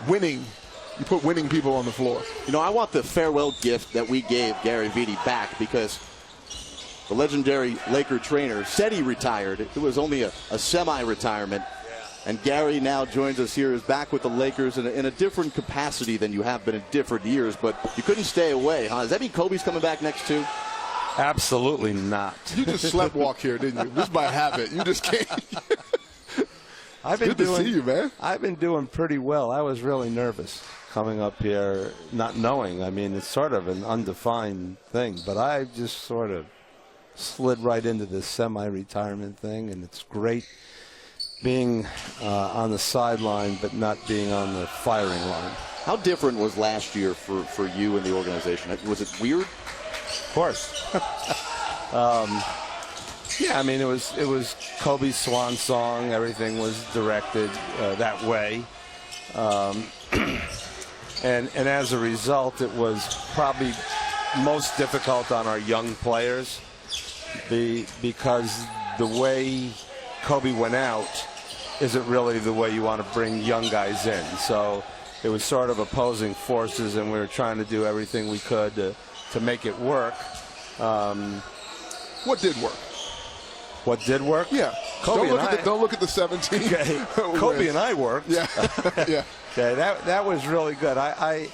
winning. You put winning people on the floor. You know, I want the farewell gift that we gave Gary Vitti back, because the legendary Laker trainer said he retired. It was only a semi-retirement. And Gary now joins us here, is back with the Lakers in a different capacity than you have been in different years. But you couldn't stay away, huh? Does that mean Kobe's coming back next too? Absolutely not. You just sleptwalk here, didn't you? Just by habit. You just can't. Good to see you, man. I've been doing pretty well. I was really nervous coming up here, not knowing. I mean, it's sort of an undefined thing, but I just sort of slid right into this semi-retirement thing, and it's great being on the sideline but not being on the firing line. How different was last year for you and the organization? Was it weird? Of course. Yeah, I mean, it was Kobe's swan song. Everything was directed that way. And as a result, it was probably most difficult on our young players because the way Kobe went out isn't really the way you want to bring young guys in. So it was sort of opposing forces, and we were trying to do everything we could to make it work. What did work? What did work? Yeah. Don't look at the 17. Okay. Kobe and I worked. Yeah. Yeah. Okay, that was really good. I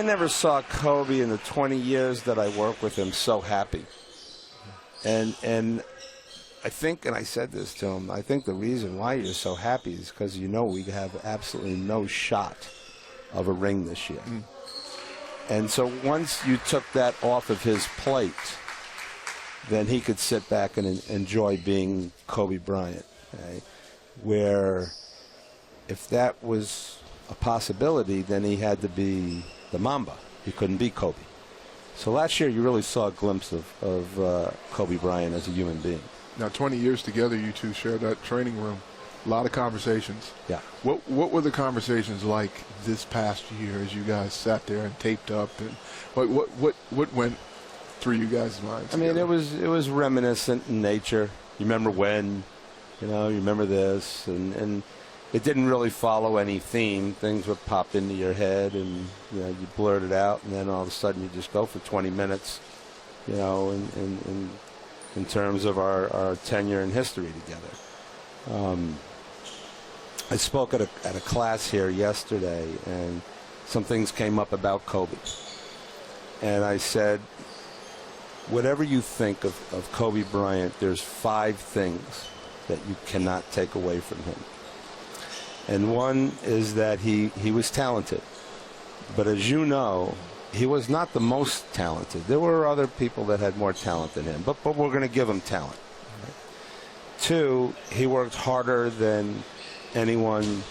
never saw Kobe in the 20 years that I worked with him so happy. And I think, and I said this to him, I think the reason why you're so happy is because you know we have absolutely no shot of a ring this year. Mm. And so once you took that off of his plate, then he could sit back and enjoy being Kobe Bryant. Okay? Where if that was a possibility, then he had to be the Mamba. He couldn't be Kobe. So last year you really saw a glimpse of Kobe Bryant as a human being. Now 20 years together, you two shared that training room. A lot of conversations. Yeah. What were the conversations like this past year as you guys sat there and taped up, and what went through you guys' minds? I mean, it was reminiscent in nature. You remember when, you remember this, and it didn't really follow any theme. Things would pop into your head, and you blurt it out, and then all of a sudden you just go for 20 minutes, in terms of our tenure and history together. I spoke at a class here yesterday, and some things came up about Kobe. And I said, whatever you think of Kobe Bryant, there's 5 things that you cannot take away from him. And one is that he was talented. But as you know, he was not the most talented. There were other people that had more talent than him, but we're going to give him talent. 2, he worked harder than anyone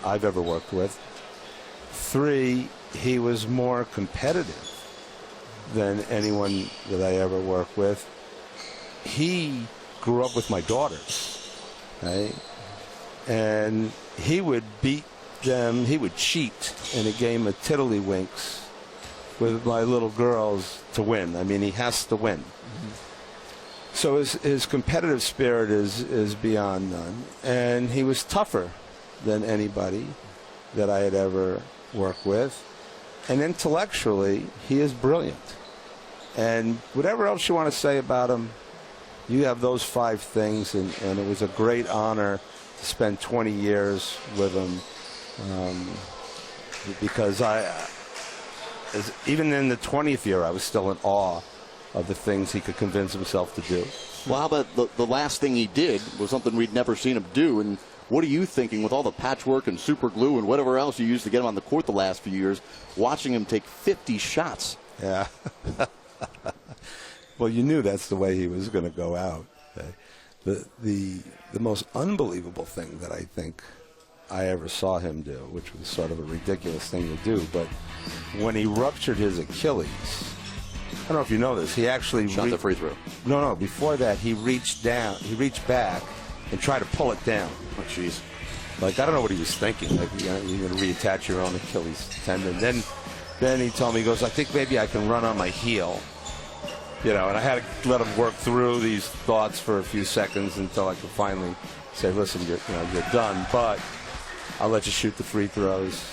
I've ever worked with. 3, he was more competitive than anyone that I ever worked with. He grew up with my daughters, right? And he would beat them, he would cheat in a game of tiddlywinks with my little girls to win. I mean, he has to win. Mm-hmm. So his competitive spirit is beyond none. And he was tougher than anybody that I had ever worked with. And intellectually, he is brilliant. And whatever else you want to say about him, you have those 5 things, and it was a great honor to spend 20 years with him, because even in the 20th year, I was still in awe of the things he could convince himself to do. Well, how about the last thing he did was something we'd never seen him do, and what are you thinking with all the patchwork and super glue and whatever else you used to get him on the court the last few years, watching him take 50 shots? Yeah. Well, you knew that's the way he was going to go out. Okay? The most unbelievable thing that I think I ever saw him do, which was sort of a ridiculous thing to do, but when he ruptured his Achilles, I don't know if you know this, he actually shot the free throw. No, before that he reached back and tried to pull it down. Oh, jeez. Like, I don't know what he was thinking. Like, you're going to reattach your own Achilles tendon. Then he told me, he goes, I think maybe I can run on my heel. And I had to let him work through these thoughts for a few seconds until I could finally say, listen, you're done. But I'll let you shoot the free throws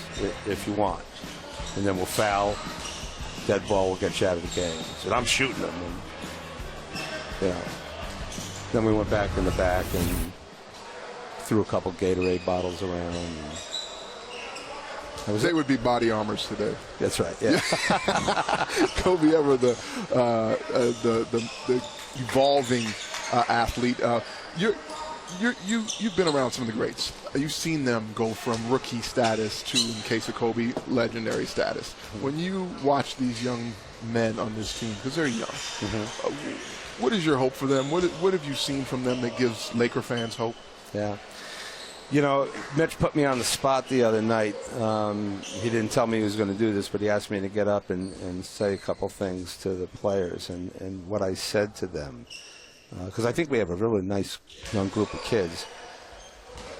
if you want. And then we'll foul. Dead ball will get you out of the game. I said, I'm shooting them. And, then we went back in the back and threw a couple Gatorade bottles around. They would be body armors today. That's right. Yeah. Kobe ever the evolving athlete. You've been around some of the greats. You've seen them go from rookie status to, in case of Kobe, legendary status. When you watch these young men on this team, because they're young, what is your hope for them? What have you seen from them that gives Laker fans hope? Yeah. You know, Mitch put me on the spot the other night. He didn't tell me he was going to do this, but he asked me to get up and say a couple things to the players. And what I said to them, because I think we have a really nice young group of kids,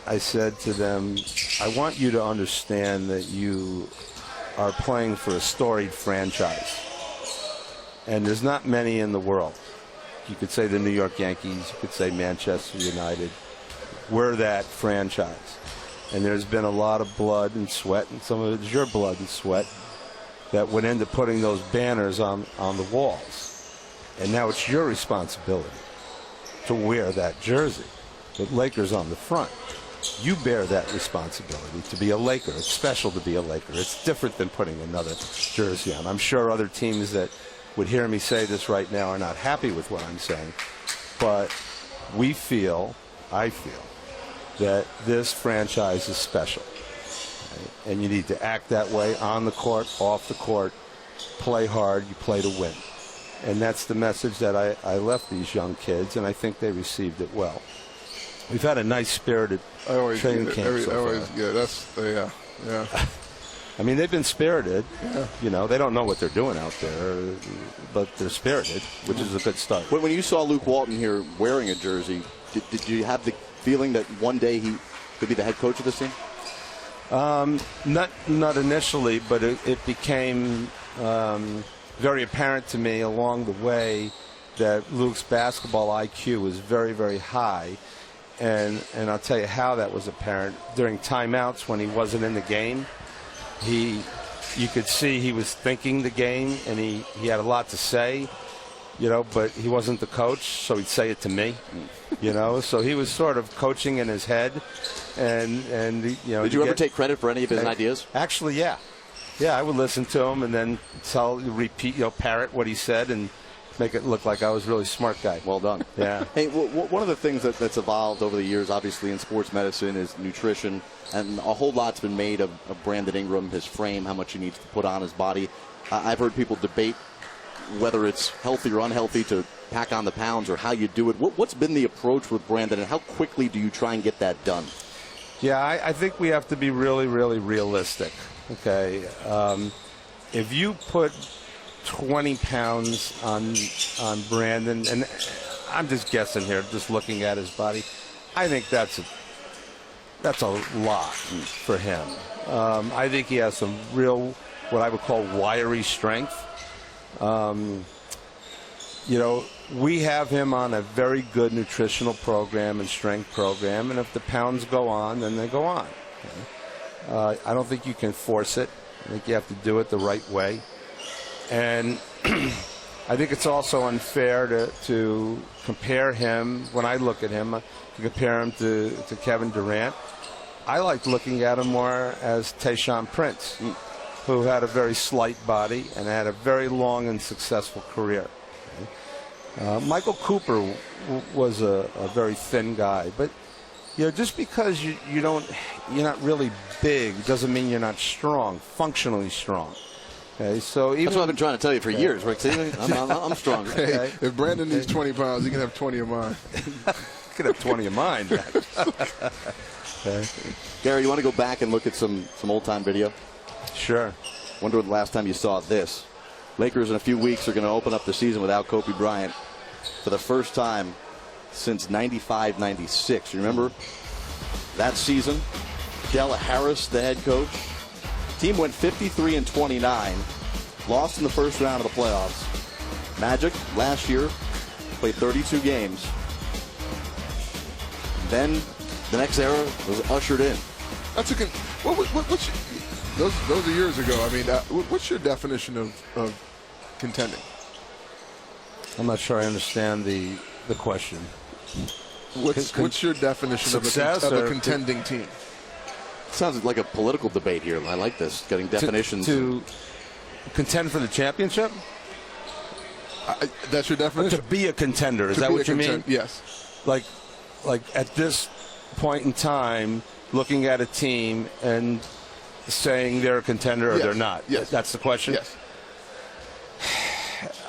I said to them, I want you to understand that you are playing for a storied franchise. And there's not many in the world. You could say the New York Yankees, you could say Manchester United. We're that franchise. And there's been a lot of blood and sweat, and some of it is your blood and sweat, that went into putting those banners on the walls. And now it's your responsibility to wear that jersey with Lakers on the front. You bear that responsibility to be a Laker. It's special to be a Laker. It's different than putting another jersey on. I'm sure other teams that would hear me say this right now are not happy with what I'm saying. But I feel, that this franchise is special. Right? And you need to act that way on the court, off the court, play hard, you play to win. And that's the message that I left these young kids, and I think they received it well. We've had a nice spirited training camp so far. Yeah. I mean, they've been spirited. Yeah. You know, they don't know what they're doing out there, but they're spirited, which is a good start. When you saw Luke Walton here wearing a jersey, did you have the feeling that one day he could be the head coach of this team? Not initially, but it became very apparent to me along the way that Luke's basketball IQ was very, very high. And I'll tell you how that was apparent. During timeouts when he wasn't in the game, you could see he was thinking the game, and he had a lot to say, but he wasn't the coach, so he'd say it to me, So he was sort of coaching in his head, and Did you ever take credit for any of his ideas? Actually, yeah. Yeah, I would listen to him and then repeat, parrot what he said and make it look like I was a really smart guy. Well done. Yeah. Hey, one of the things that's evolved over the years, obviously, in sports medicine is nutrition, and a whole lot's been made of Brandon Ingram, his frame, how much he needs to put on his body. I've heard people debate whether it's healthy or unhealthy to pack on the pounds or how you do it. What's been the approach with Brandon, and how quickly do you try and get that done? Yeah, I think we have to be really, really realistic. Okay. If you put 20 pounds on Brandon, and I'm just guessing here, just looking at his body, I think that's a lot for him. I think he has some real, what I would call wiry strength. We have him on a very good nutritional program and strength program, and if the pounds go on, then they go on. Okay? I don't think you can force it. I think you have to do it the right way. And I think it's also unfair to compare him, when I look at him, to compare him to Kevin Durant. I like looking at him more as Tayshaun Prince, who had a very slight body and had a very long and successful career. Michael Cooper was a very thin guy, but just because you're not really big doesn't mean you're not strong, functionally strong. Okay, so even that's what I've been trying to tell you for years, Rick. See, I'm strong. Hey, if Brandon needs 20 pounds, he can have 20 of mine. You can have 20 of mine. Okay. Gary, you want to go back and look at some old-time video? Sure. Wonder when the last time you saw this. Lakers in a few weeks are going to open up the season without Kobe Bryant for the first time since 95-96. You remember that season? Della Harris, the head coach. Team went 53-29, lost in the first round of the playoffs. Magic last year played 32 games. Then the next era was ushered in. That's a what's those are years ago. I mean, what's your definition of contending? I'm not sure I understand the question. What's your definition of a contending team? Sounds like a political debate here. I like this, getting definitions. To contend for the championship? That's your definition? To be a contender. Is that what you mean? Yes. Like at this point in time, looking at a team and saying they're a contender or they're not. Yes. That's the question? Yes.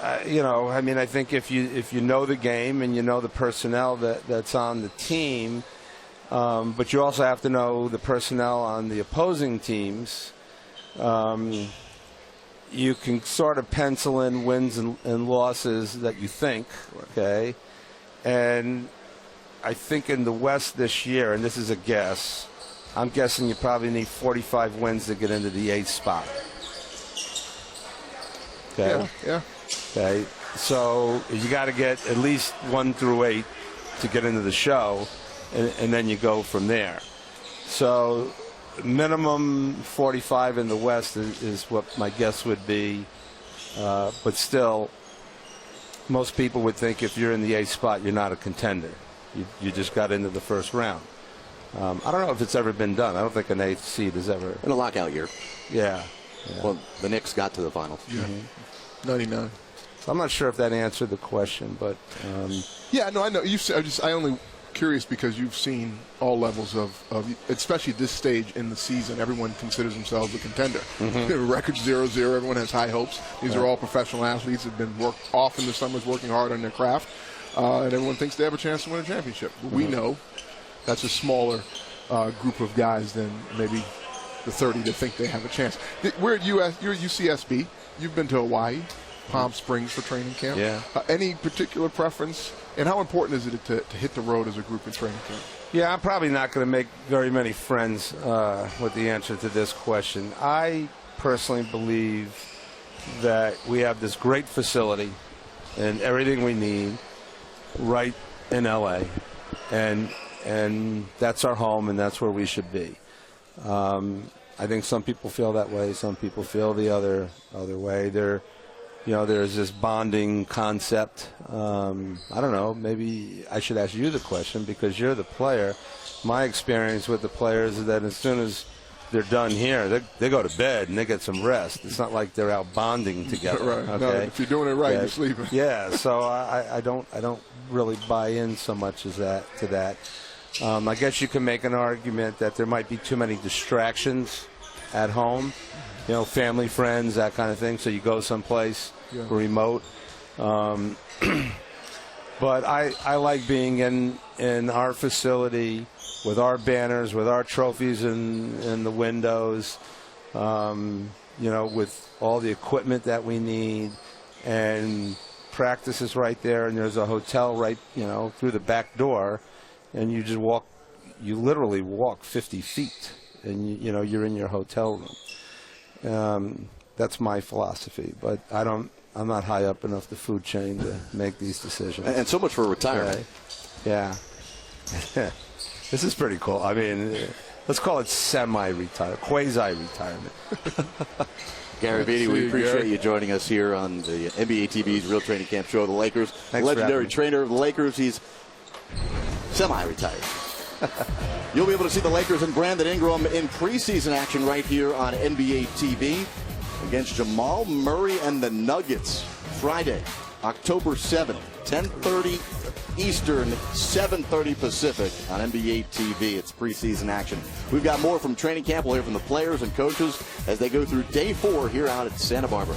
I mean, I think if you know the game and you know the personnel that's on the team, but you also have to know the personnel on the opposing teams, you can sort of pencil in wins and losses that you think, okay? And I think in the West this year, and this is a guess, I'm guessing you probably need 45 wins to get into the 8th spot. Okay? Yeah. Okay, so you got to get at least 1 through 8 to get into the show, and then you go from there. So minimum 45 in the West is what my guess would be, but still, most people would think if you're in the 8th spot, you're not a contender. You just got into the first round. I don't know if it's ever been done. I don't think an 8th seed has ever. In a lockout year. Yeah. Well, the Knicks got to the finals. Yeah. 99. So I'm not sure if that answered the question, but yeah, no, I know. I only curious because you've seen all levels of especially this stage in the season. Everyone considers themselves a contender. Record 0-0. Everyone has high hopes. These are all professional athletes that have been worked off in the summers, working hard on their craft, and everyone thinks they have a chance to win a championship. We know that's a smaller group of guys than maybe the 30 that think they have a chance. You're at UCSB. You've been to Hawaii, Palm Springs for training camp. Yeah. Any particular preference? And how important is it to hit the road as a group in training camp? Yeah, I'm probably not going to make very many friends with the answer to this question. I personally believe that we have this great facility and everything we need right in L.A. And that's our home, and that's where we should be. I think some people feel that way. Some people feel the other way. There's this bonding concept. I don't know. Maybe I should ask you the question because you're the player. My experience with the players is that as soon as they're done here, they go to bed and they get some rest. It's not like they're out bonding together. Right. Okay? No, if you're doing it right, you're sleeping. Yeah. So I don't really buy in so much to that. I guess you can make an argument that there might be too many distractions at home, family, friends, that kind of thing. So you go someplace remote. But I like being in our facility with our banners, with our trophies in the windows, with all the equipment that we need, and practice is right there, and there's a hotel right, through the back door. And you just you literally walk 50 feet, and you're in your hotel room. That's my philosophy, but I'm not high up enough the food chain to make these decisions. And so much for retirement. Yeah. This is pretty cool. I mean, let's call it semi-retirement, quasi-retirement. Gary Vitti, we appreciate you joining us here on the NBA TV's Real Training Camp Show of the Lakers. Thanks legendary trainer of the Lakers. He's semi-retired. You'll be able to see the Lakers and Brandon Ingram in preseason action right here on NBA TV against Jamal Murray and the Nuggets. Friday, October 7th, 10:30 Eastern, 7:30 Pacific on NBA TV. It's preseason action. We've got more from training camp. We'll hear from the players and coaches as they go through day 4 here out at Santa Barbara.